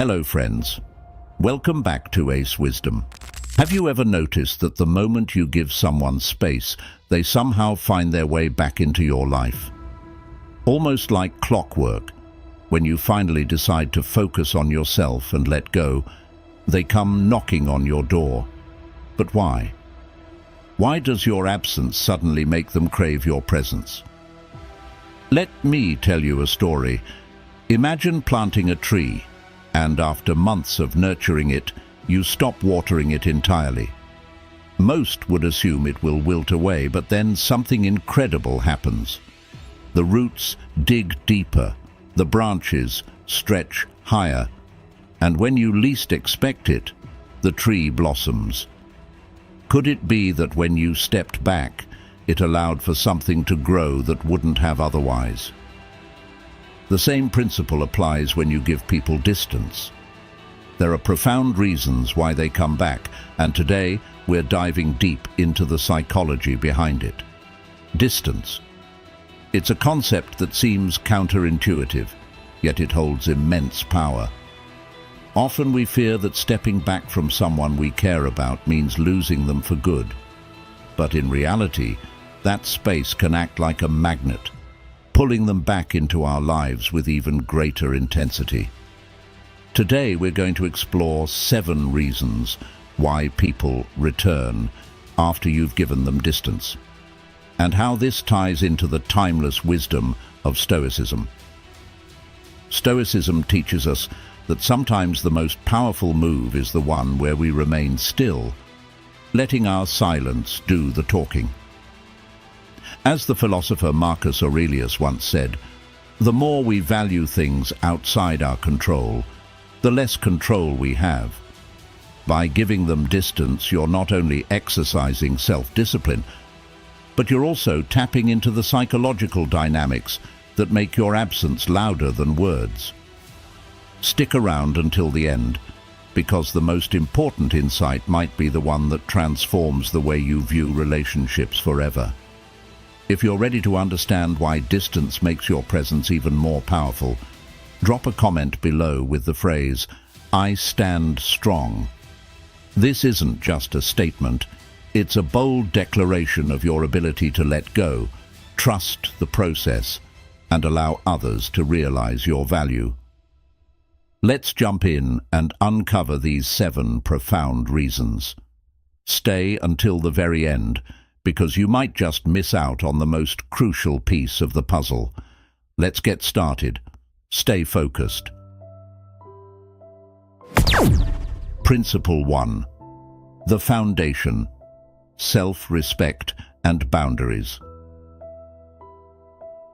Hello friends, welcome back to Ace Wisdom. Have you ever noticed that the moment you give someone space, they somehow find their way back into your life? Almost like clockwork, when you finally decide to focus on yourself and let go, they come knocking on your door. But why? Why does your absence suddenly make them crave your presence? Let me tell you a story. Imagine planting a tree, and after months of nurturing it, you stop watering it entirely. Most would assume it will wilt away, but then something incredible happens. The roots dig deeper, the branches stretch higher, and when you least expect it, the tree blossoms. Could it be that when you stepped back, it allowed for something to grow that wouldn't have otherwise? The same principle applies when you give people distance. There are profound reasons why they come back, and today we're diving deep into the psychology behind it. Distance. It's a concept that seems counterintuitive, yet it holds immense power. Often we fear that stepping back from someone we care about means losing them for good. But in reality, that space can act like a magnet, pulling them back into our lives with even greater intensity. Today we're going to explore 7 reasons why people return after you've given them distance, and how this ties into the timeless wisdom of Stoicism. Stoicism teaches us that sometimes the most powerful move is the one where we remain still, letting our silence do the talking. As the philosopher Marcus Aurelius once said, the more we value things outside our control, the less control we have. By giving them distance, you're not only exercising self-discipline, but you're also tapping into the psychological dynamics that make your absence louder than words. Stick around until the end, because the most important insight might be the one that transforms the way you view relationships forever. If you're ready to understand why distance makes your presence even more powerful, drop a comment below with the phrase, "I stand strong." This isn't just a statement, it's a bold declaration of your ability to let go, trust the process, and allow others to realize your value. Let's jump in and uncover these 7 profound reasons. Stay until the very end, because you might just miss out on the most crucial piece of the puzzle. Let's get started. Stay focused. Principle 1. The foundation: self-respect and boundaries.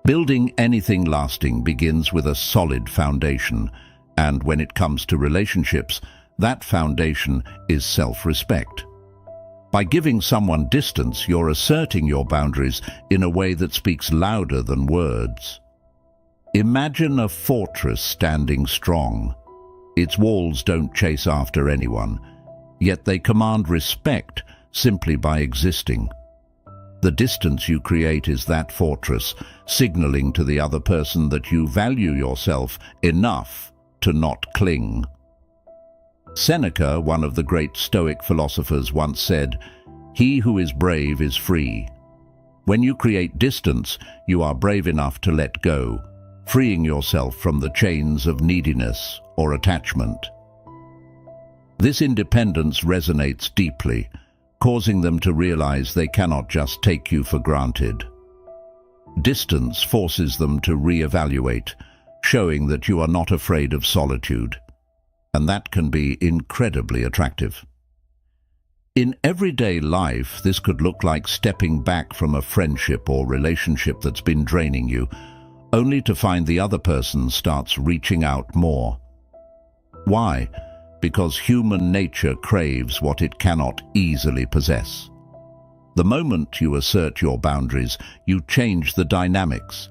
Building anything lasting begins with a solid foundation, and when it comes to relationships, that foundation is self-respect. By giving someone distance, you're asserting your boundaries in a way that speaks louder than words. Imagine a fortress standing strong. Its walls don't chase after anyone, yet they command respect simply by existing. The distance you create is that fortress, signaling to the other person that you value yourself enough to not cling. Seneca, one of the great Stoic philosophers, once said, "He who is brave is free." When you create distance, you are brave enough to let go, freeing yourself from the chains of neediness or attachment. This independence resonates deeply, causing them to realize they cannot just take you for granted. Distance forces them to reevaluate, showing that you are not afraid of solitude, and that can be incredibly attractive. In everyday life, this could look like stepping back from a friendship or relationship that's been draining you, only to find the other person starts reaching out more. Why? Because human nature craves what it cannot easily possess. The moment you assert your boundaries, you change the dynamics.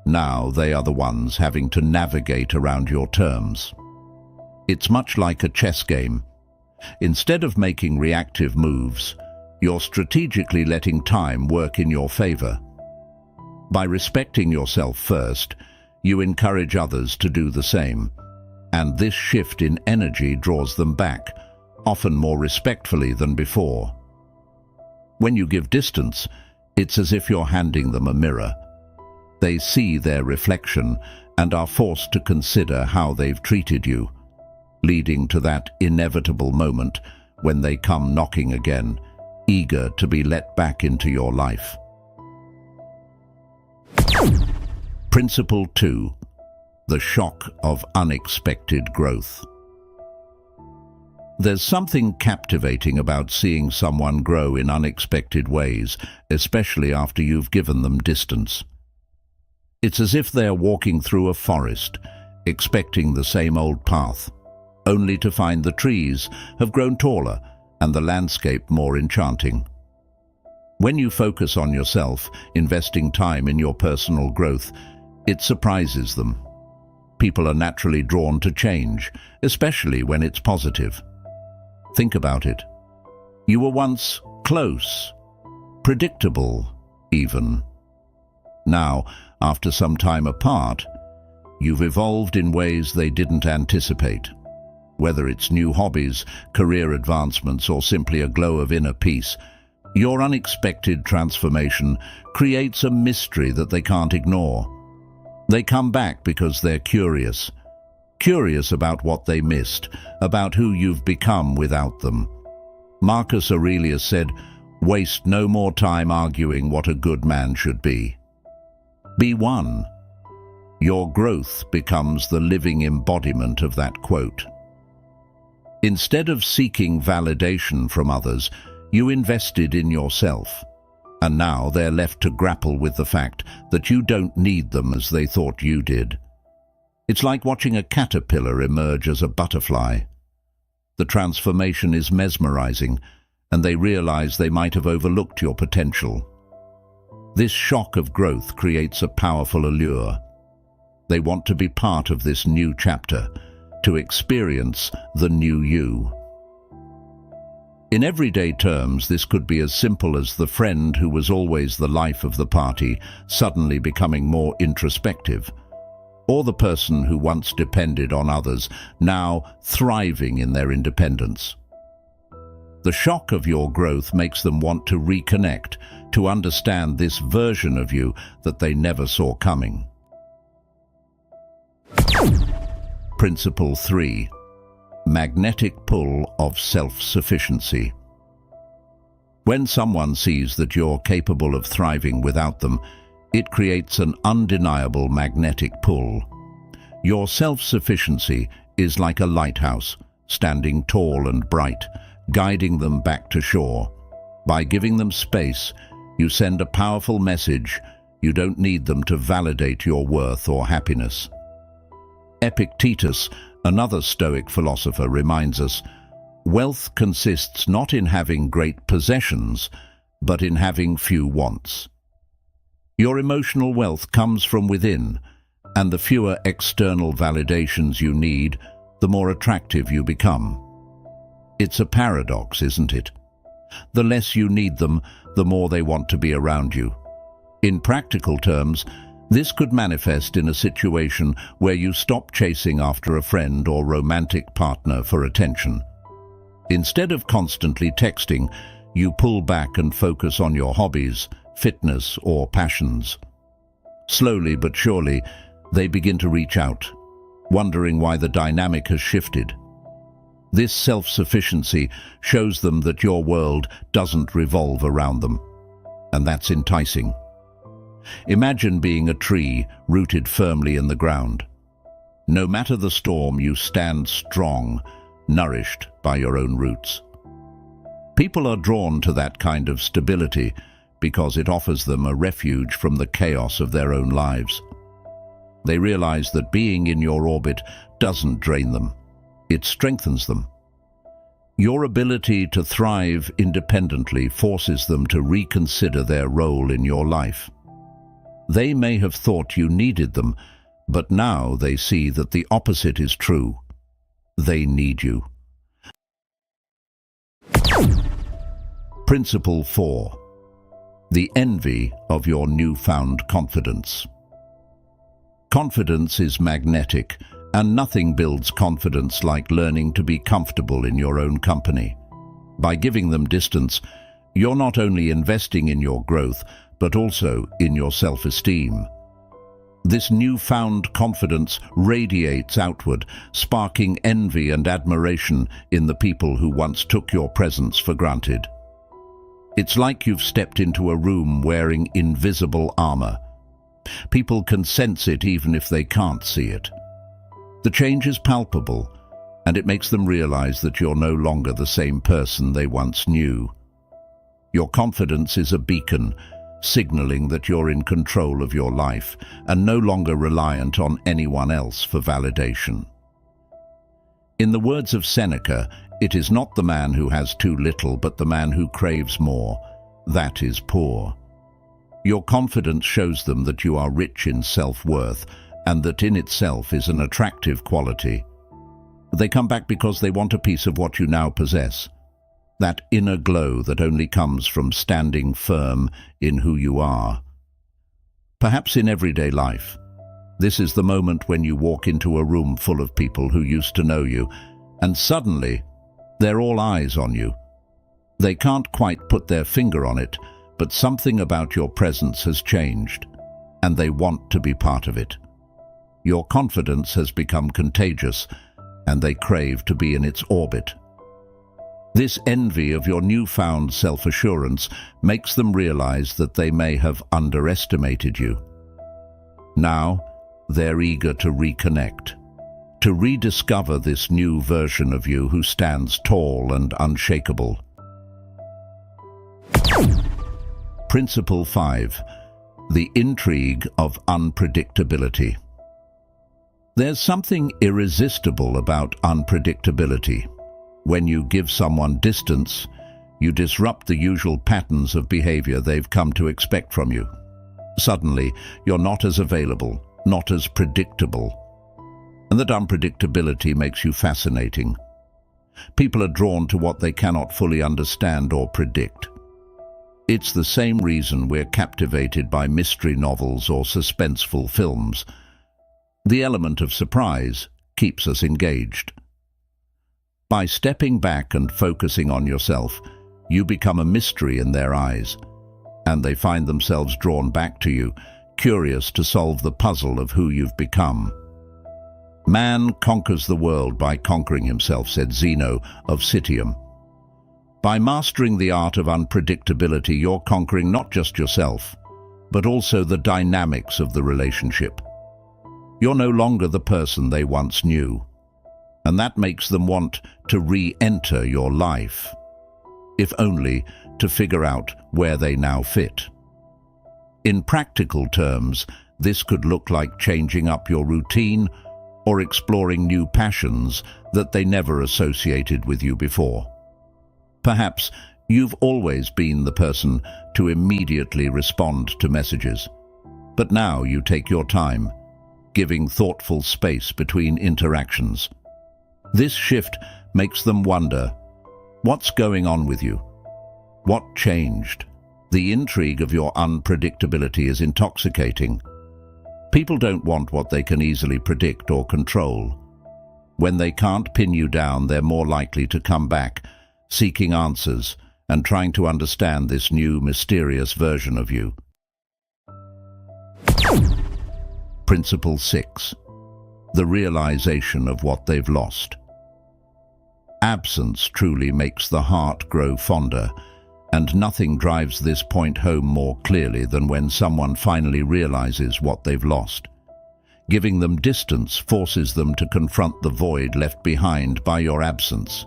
Now they are the ones having to navigate around your terms. It's much like a chess game. Instead of making reactive moves, you're strategically letting time work in your favor. By respecting yourself first, you encourage others to do the same, and this shift in energy draws them back, often more respectfully than before. When you give distance, it's as if you're handing them a mirror. They see their reflection and are forced to consider how they've treated you, leading to that inevitable moment when they come knocking again, eager to be let back into your life. Principle 2. The shock of unexpected growth. There's something captivating about seeing someone grow in unexpected ways, especially after you've given them distance. It's as if they're walking through a forest, expecting the same old path, only to find the trees have grown taller and the landscape more enchanting. When you focus on yourself, investing time in your personal growth, it surprises them. People are naturally drawn to change, especially when it's positive. Think about it. You were once close, predictable even. Now, after some time apart, you've evolved in ways they didn't anticipate. Whether it's new hobbies, career advancements, or simply a glow of inner peace, your unexpected transformation creates a mystery that they can't ignore. They come back because they're curious about what they missed, about who you've become without them. Marcus Aurelius said, "Waste no more time arguing what a good man should be. Be one." Your growth becomes the living embodiment of that quote. Instead of seeking validation from others, you invested in yourself. And now they're left to grapple with the fact that you don't need them as they thought you did. It's like watching a caterpillar emerge as a butterfly. The transformation is mesmerizing, and they realize they might have overlooked your potential. This shock of growth creates a powerful allure. They want to be part of this new chapter, to experience the new you. In everyday terms, this could be as simple as the friend who was always the life of the party suddenly becoming more introspective, or the person who once depended on others now thriving in their independence. The shock of your growth makes them want to reconnect, to understand this version of you that they never saw coming. Principle 3. Magnetic pull of self-sufficiency. When someone sees that you're capable of thriving without them, it creates an undeniable magnetic pull. Your self-sufficiency is like a lighthouse, standing tall and bright, guiding them back to shore. By giving them space, you send a powerful message. You don't need them to validate your worth or happiness. Epictetus, another Stoic philosopher, reminds us, wealth consists not in having great possessions, but in having few wants. Your emotional wealth comes from within, and the fewer external validations you need, the more attractive you become. It's a paradox, isn't it? The less you need them, the more they want to be around you. In practical terms, this could manifest in a situation where you stop chasing after a friend or romantic partner for attention. Instead of constantly texting, you pull back and focus on your hobbies, fitness, or passions. Slowly but surely, they begin to reach out, wondering why the dynamic has shifted. This self-sufficiency shows them that your world doesn't revolve around them, and that's enticing. Imagine being a tree rooted firmly in the ground. No matter the storm, you stand strong, nourished by your own roots. People are drawn to that kind of stability because it offers them a refuge from the chaos of their own lives. They realize that being in your orbit doesn't drain them, it strengthens them. Your ability to thrive independently forces them to reconsider their role in your life. They may have thought you needed them, but now they see that the opposite is true. They need you. Principle 4. The envy of your newfound confidence. Confidence is magnetic, And nothing builds confidence like learning to be comfortable in your own company. By giving them distance, you're not only investing in your growth, but also in your self-esteem. This newfound confidence radiates outward, sparking envy and admiration in the people who once took your presence for granted. It's like you've stepped into a room wearing invisible armor. People can sense it even if they can't see it. The change is palpable, and it makes them realize that you're no longer the same person they once knew. Your confidence is a beacon, signaling that you're in control of your life and no longer reliant on anyone else for validation. In the words of Seneca, it is not the man who has too little, but the man who craves more. That is poor. Your confidence shows them that you are rich in self-worth, and that in itself is an attractive quality. They come back because they want a piece of what you now possess. That inner glow that only comes from standing firm in who you are. Perhaps in everyday life, this is the moment when you walk into a room full of people who used to know you, and suddenly, they're all eyes on you. They can't quite put their finger on it, but something about your presence has changed, and they want to be part of it. Your confidence has become contagious, and they crave to be in its orbit. This envy of your newfound self-assurance makes them realize that they may have underestimated you. Now, they're eager to reconnect, to rediscover this new version of you who stands tall and unshakable. Principle 5. The intrigue of unpredictability. There's something irresistible about unpredictability. When you give someone distance, you disrupt the usual patterns of behavior they've come to expect from you. Suddenly, you're not as available, not as predictable. And that unpredictability makes you fascinating. People are drawn to what they cannot fully understand or predict. It's the same reason we're captivated by mystery novels or suspenseful films. The element of surprise keeps us engaged. By stepping back and focusing on yourself, you become a mystery in their eyes, and they find themselves drawn back to you, curious to solve the puzzle of who you've become. Man conquers the world by conquering himself, said Zeno of Citium. By mastering the art of unpredictability, you're conquering not just yourself, but also the dynamics of the relationship. You're no longer the person they once knew, and that makes them want to re-enter your life, if only to figure out where they now fit. In practical terms, this could look like changing up your routine or exploring new passions that they never associated with you before. Perhaps you've always been the person to immediately respond to messages, but now you take your time, giving thoughtful space between interactions. This shift makes them wonder, what's going on with you? What changed? The intrigue of your unpredictability is intoxicating. People don't want what they can easily predict or control. When they can't pin you down, they're more likely to come back, seeking answers and trying to understand this new, mysterious version of you. Principle 6. The realization of what they've lost. Absence truly makes the heart grow fonder, and nothing drives this point home more clearly than when someone finally realizes what they've lost. Giving them distance forces them to confront the void left behind by your absence.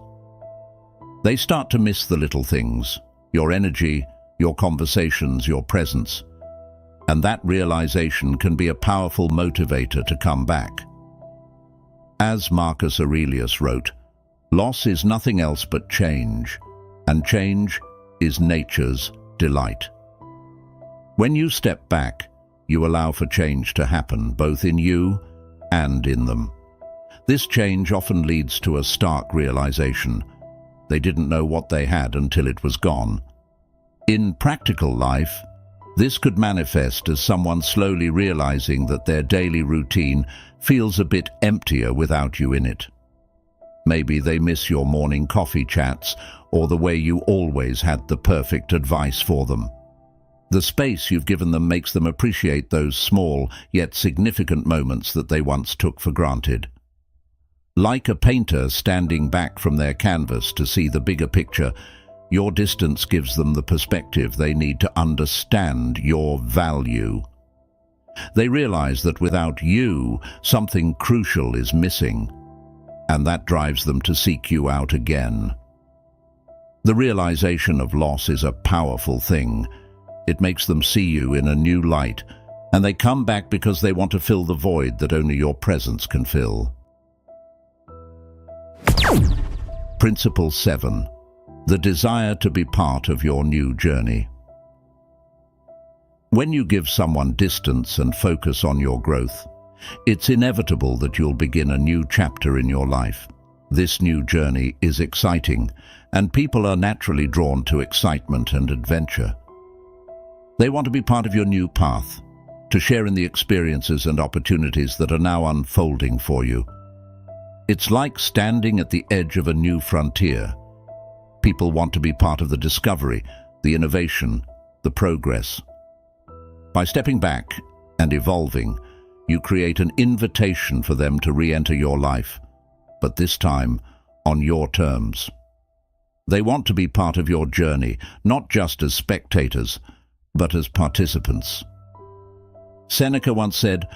They start to miss the little things, your energy, your conversations, your presence. And that realization can be a powerful motivator to come back. As Marcus Aurelius wrote, loss is nothing else but change, and change is nature's delight. When you step back, you allow for change to happen, both in you and in them. This change often leads to a stark realization. They didn't know what they had until it was gone. In practical life, This could manifest as someone slowly realizing that their daily routine feels a bit emptier without you in it. Maybe they miss your morning coffee chats or the way you always had the perfect advice for them. The space you've given them makes them appreciate those small yet significant moments that they once took for granted. Like a painter standing back from their canvas to see the bigger picture, your distance gives them the perspective they need to understand your value. They realize that without you, something crucial is missing, and that drives them to seek you out again. The realization of loss is a powerful thing. It makes them see you in a new light, and they come back because they want to fill the void that only your presence can fill. Principle 7. The desire to be part of your new journey. When you give someone distance and focus on your growth, it's inevitable that you'll begin a new chapter in your life. This new journey is exciting, and people are naturally drawn to excitement and adventure. They want to be part of your new path, to share in the experiences and opportunities that are now unfolding for you. It's like standing at the edge of a new frontier. People want to be part of the discovery, the innovation, the progress. By stepping back and evolving, you create an invitation for them to re-enter your life, but this time on your terms. They want to be part of your journey, not just as spectators, but as participants. Seneca once said,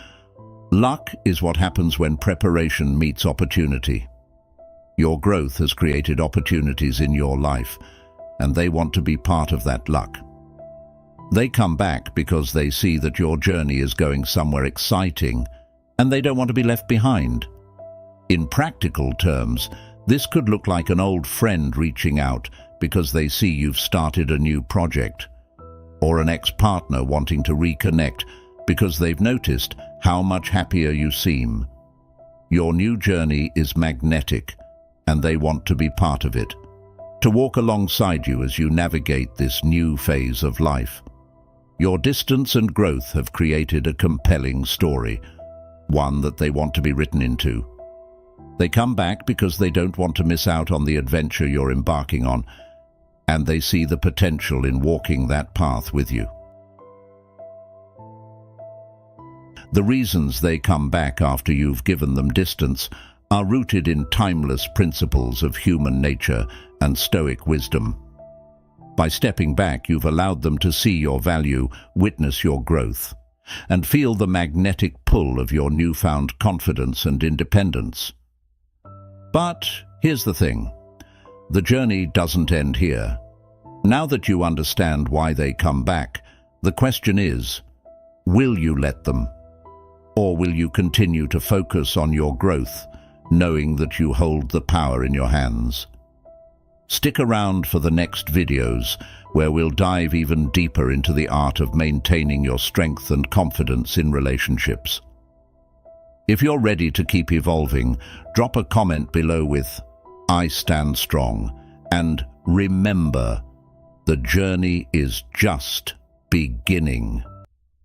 "Luck is what happens when preparation meets opportunity." Your growth has created opportunities in your life, and they want to be part of that luck. They come back because they see that your journey is going somewhere exciting, and they don't want to be left behind. In practical terms, this could look like an old friend reaching out because they see you've started a new project, or an ex-partner wanting to reconnect because they've noticed how much happier you seem. Your new journey is magnetic, and they want to be part of it, to walk alongside you as you navigate this new phase of life. Your distance and growth have created a compelling story, one that they want to be written into. They come back because they don't want to miss out on the adventure you're embarking on, and they see the potential in walking that path with you. The reasons they come back after you've given them distance are rooted in timeless principles of human nature and Stoic wisdom. By stepping back, you've allowed them to see your value, witness your growth, and feel the magnetic pull of your newfound confidence and independence. But here's the thing. The journey doesn't end here. Now that you understand why they come back, the question is, will you let them? Or will you continue to focus on your growth, knowing that you hold the power in your hands? Stick around for the next videos, where we'll dive even deeper into the art of maintaining your strength and confidence in relationships. If you're ready to keep evolving, drop a comment below with, "I stand strong," and remember, the journey is just beginning.